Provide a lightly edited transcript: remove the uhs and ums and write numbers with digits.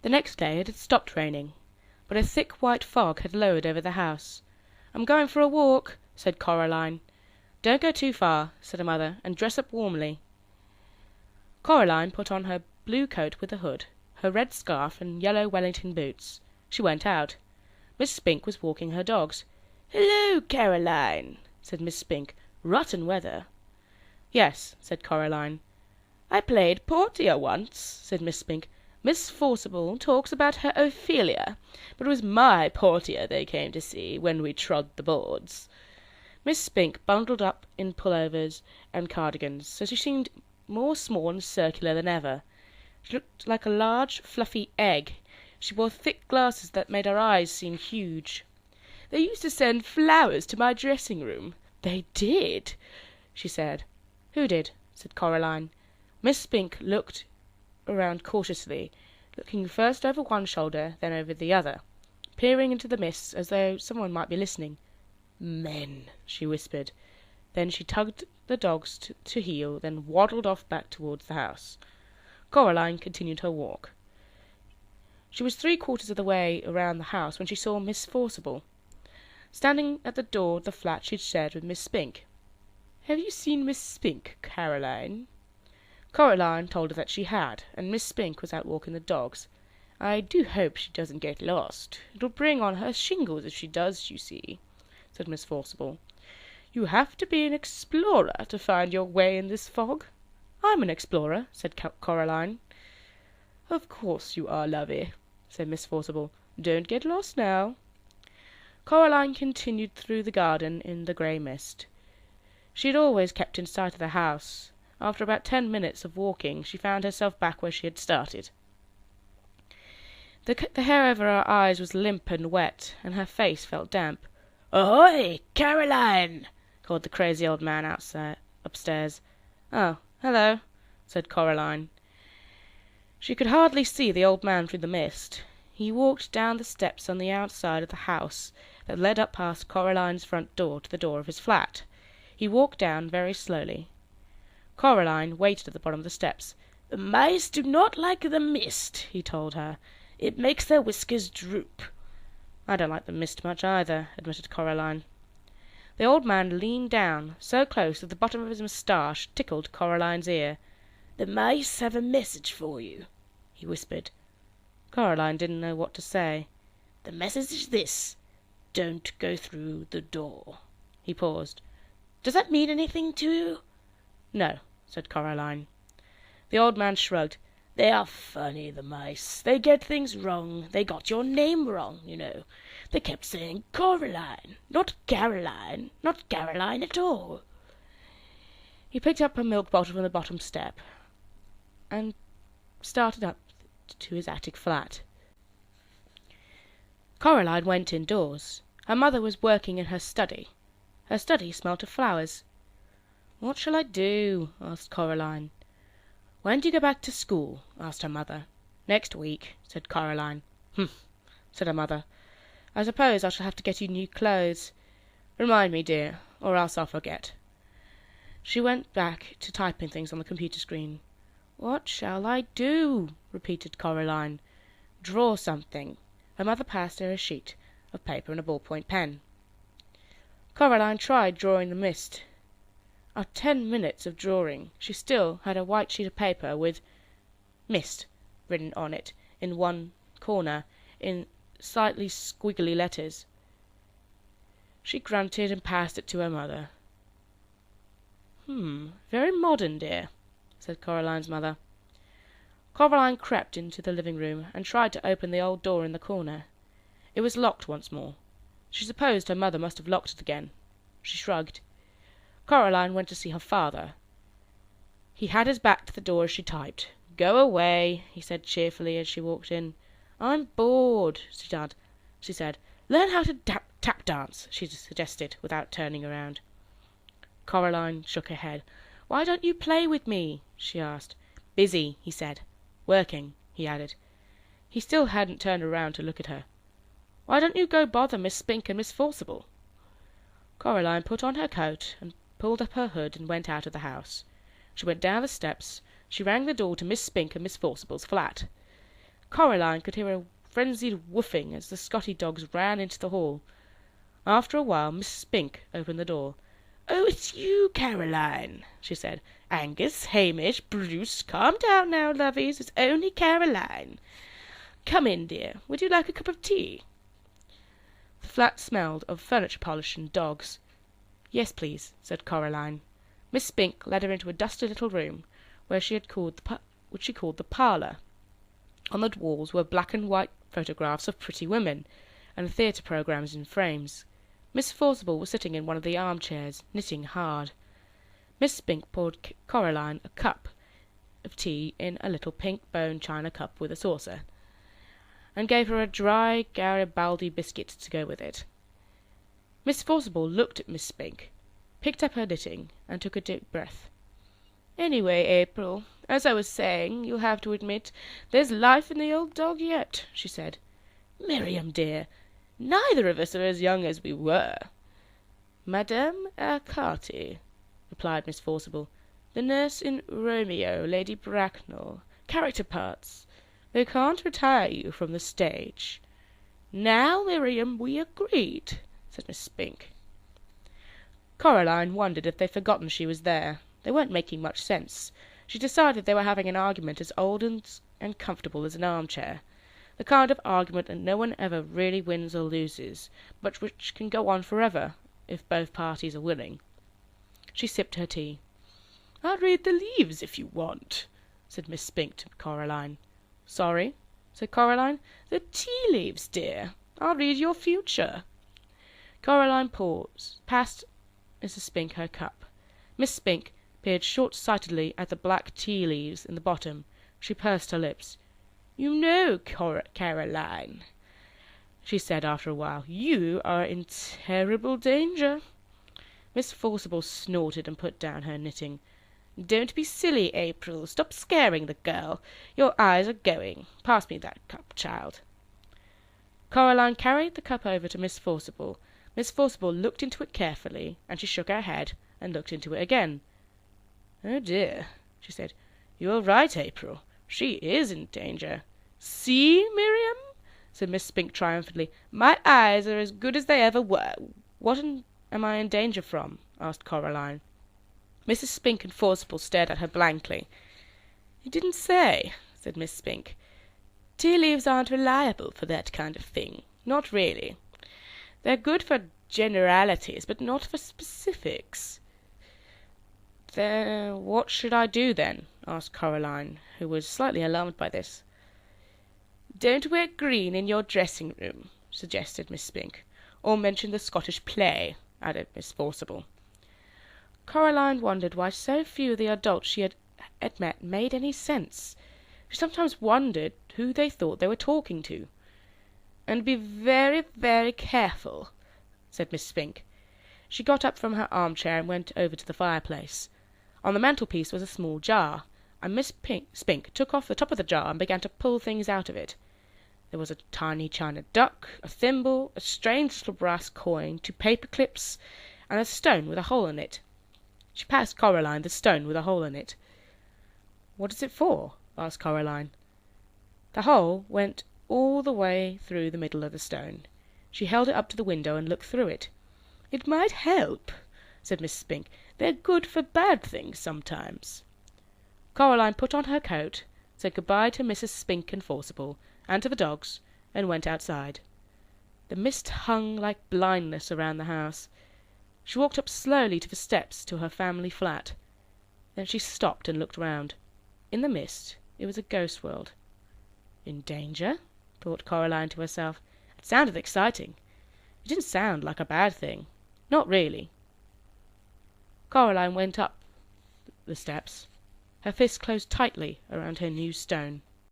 The next day it had stopped raining, but a thick white fog had lowered over the house. "I'm going for a walk," said Coraline. "Don't go too far," said her mother, "and dress up warmly." Coraline put on her blue coat with a hood, her red scarf and yellow Wellington boots. She went out. Miss Spink was walking her dogs. "Hello, Caroline," said Miss Spink. "Rotten weather." "Yes," said Coraline. "I played Portia once," said Miss Spink. "Miss Forcible talks about her Ophelia, but it was my Portia they came to see when we trod the boards." Miss Spink bundled up in pullovers and cardigans, so she seemed more small and circular than ever. She looked like a large, fluffy egg. She wore thick glasses that made her eyes seem huge. "They used to send flowers to my dressing-room. They did," she said. "Who did?" said Coraline. Miss Spink looked around cautiously, looking first over one shoulder, then over the other, peering into the mist as though someone might be listening. "Men," she whispered. Then she tugged the dogs to heel, then waddled off back towards the house. Coraline continued her walk. She was 3/4 of the way around the house when she saw Miss Forcible, standing at the door of the flat she'd shared with Miss Spink. "Have you seen Miss Spink, Caroline?" Coraline told her that she had, and Miss Spink was out walking the dogs. "I do hope she doesn't get lost. It'll bring on her shingles if she does, you see," said Miss Forcible. "You have to be an explorer to find your way in this fog." "I'm an explorer," said Coraline. "Of course you are, lovey," said Miss Forcible. "Don't get lost now." Coraline continued through the garden in the grey mist. She had always kept in sight of the house. After about 10 minutes of walking she found herself back where she had started. The hair over her eyes was limp and wet, and her face felt damp. "Ahoy, Caroline!" called the crazy old man upstairs. "Oh, hello," said Coraline. She could hardly see the old man through the mist. He walked down the steps on the outside of the house that led up past Coraline's front door to the door of his flat. He walked down very slowly. Coraline waited at the bottom of the steps. "The mice do not like the mist," he told her. "It makes their whiskers droop." "I don't like the mist much either," admitted Coraline. The old man leaned down, so close that the bottom of his moustache tickled Coraline's ear. "The mice have a message for you," he whispered. Coraline didn't know what to say. "The message is this: don't go through the door." He paused. "Does that mean anything to you?" "No," said Coraline. The old man shrugged. "They are funny, the mice. They get things wrong. They got your name wrong, you know. They kept saying Coraline, not Caroline, not Caroline at all." He picked up a milk bottle from the bottom step and started up to his attic flat. Coraline went indoors. Her mother was working in her study. Her study smelt of flowers. "What shall I do?" asked Coraline. "When do you go back to school?" asked her mother. "Next week," said Coraline. "Humph," said her mother. "I suppose I shall have to get you new clothes. Remind me, dear, or else I'll forget." She went back to typing things on the computer screen. "What shall I do?" repeated Coraline. "Draw something." Her mother passed her a sheet of paper and a ballpoint pen. Coraline tried drawing the mist. After 10 minutes of drawing, she still had a white sheet of paper with "Mist" written on it in one corner in slightly squiggly letters. She grunted and passed it to her mother. Very modern, dear," said Coraline's mother. Coraline crept into the living room and tried to open the old door in the corner. It was locked once more. She supposed her mother must have locked it again. She shrugged. Coraline went to see her father. He had his back to the door as she typed. "Go away," he said cheerfully as she walked in. "I'm bored," she said. "Learn how to tap dance," she suggested, without turning around. Coraline shook her head. "Why don't you play with me?" she asked. "Busy," he said. "Working," he added. He still hadn't turned around to look at her. "Why don't you go bother Miss Spink and Miss Forcible?" Coraline put on her coat and pulled up her hood and went out of the house. She went down the steps. She rang the door to Miss Spink and Miss Forcible's flat. Coraline could hear a frenzied woofing as the Scotty dogs ran into the hall. After a while Miss Spink opened the door. "Oh, it's you, Caroline," she said. "Angus, Hamish, Bruce, calm down now, lovies. It's only Caroline. Come in, dear. Would you like a cup of tea?" The flat smelled of furniture polish and dogs. "Yes, please," said Coraline. Miss Spink led her into a dusty little room, which she called the parlour. On the walls were black and white photographs of pretty women, and theatre programmes in frames. Miss Forcible was sitting in one of the armchairs, knitting hard. Miss Spink poured Coraline a cup of tea in a little pink bone china cup with a saucer, and gave her a dry Garibaldi biscuit to go with it. Miss Forcible looked at Miss Spink, picked up her knitting, and took a deep breath. "Anyway, April, as I was saying, you'll have to admit there's life in the old dog yet," she said. "Miriam, dear, neither of us are as young as we were." "Madame Arcati," replied Miss Forcible. "The nurse in Romeo, Lady Bracknell. Character parts. They can't retire you from the stage." "Now, Miriam, we agreed," said Miss Spink. Coraline wondered if they'd forgotten she was there. They weren't making much sense. She decided they were having an argument as old and comfortable as an armchair. The kind of argument that no one ever really wins or loses, but which can go on forever, if both parties are willing. She sipped her tea. "I'll read the leaves if you want," said Miss Spink to Coraline. "Sorry?" said Coraline. "The tea leaves, dear. I'll read your future." Coraline passed Mrs. Spink her cup. Miss Spink peered short-sightedly at the black tea leaves in the bottom. She pursed her lips. "You know, Caroline," she said after a while, "you are in terrible danger." Miss Forcible snorted and put down her knitting. "Don't be silly, April. Stop scaring the girl. Your eyes are going. Pass me that cup, child." Coraline carried the cup over to Miss Forcible. Miss Forcible looked into it carefully, and she shook her head and looked into it again. "Oh dear," she said. "You are right, April. She is in danger." "See, Miriam," said Miss Spink triumphantly. "My eyes are as good as they ever were." "What am I in danger from?" asked Coraline. Mrs. Spink and Forcible stared at her blankly. "It didn't say," said Miss Spink. "Tea leaves aren't reliable for that kind of thing. Not really. They're good for generalities, but not for specifics." "Then what should I do, then?" asked Coraline, who was slightly alarmed by this. "Don't wear green in your dressing room," suggested Miss Spink. "Or mention the Scottish play," added Miss Forcible. Coraline wondered why so few of the adults she had met made any sense. She sometimes wondered who they thought they were talking to. "And be very, very careful," said Miss Spink. She got up from her armchair and went over to the fireplace. On the mantelpiece was a small jar, and Miss Spink took off the top of the jar and began to pull things out of it. There was a tiny china duck, a thimble, a strange little brass coin, 2 paper clips, and a stone with a hole in it. She passed Coraline the stone with a hole in it. "What is it for?" asked Coraline. The hole went all the way through the middle of the stone. She held it up to the window and looked through it. "It might help," said Miss Spink. "They're good for bad things sometimes." Coraline put on her coat, said good-bye to Mrs. Spink and Forcible, and to the dogs, and went outside. The mist hung like blindness around the house. She walked up slowly to the steps to her family flat. Then she stopped and looked round. In the mist it was a ghost world. "In danger?" thought Coraline to herself. It sounded exciting. It didn't sound like a bad thing. Not really. Coraline went up the steps. Her fist closed tightly around her new stone.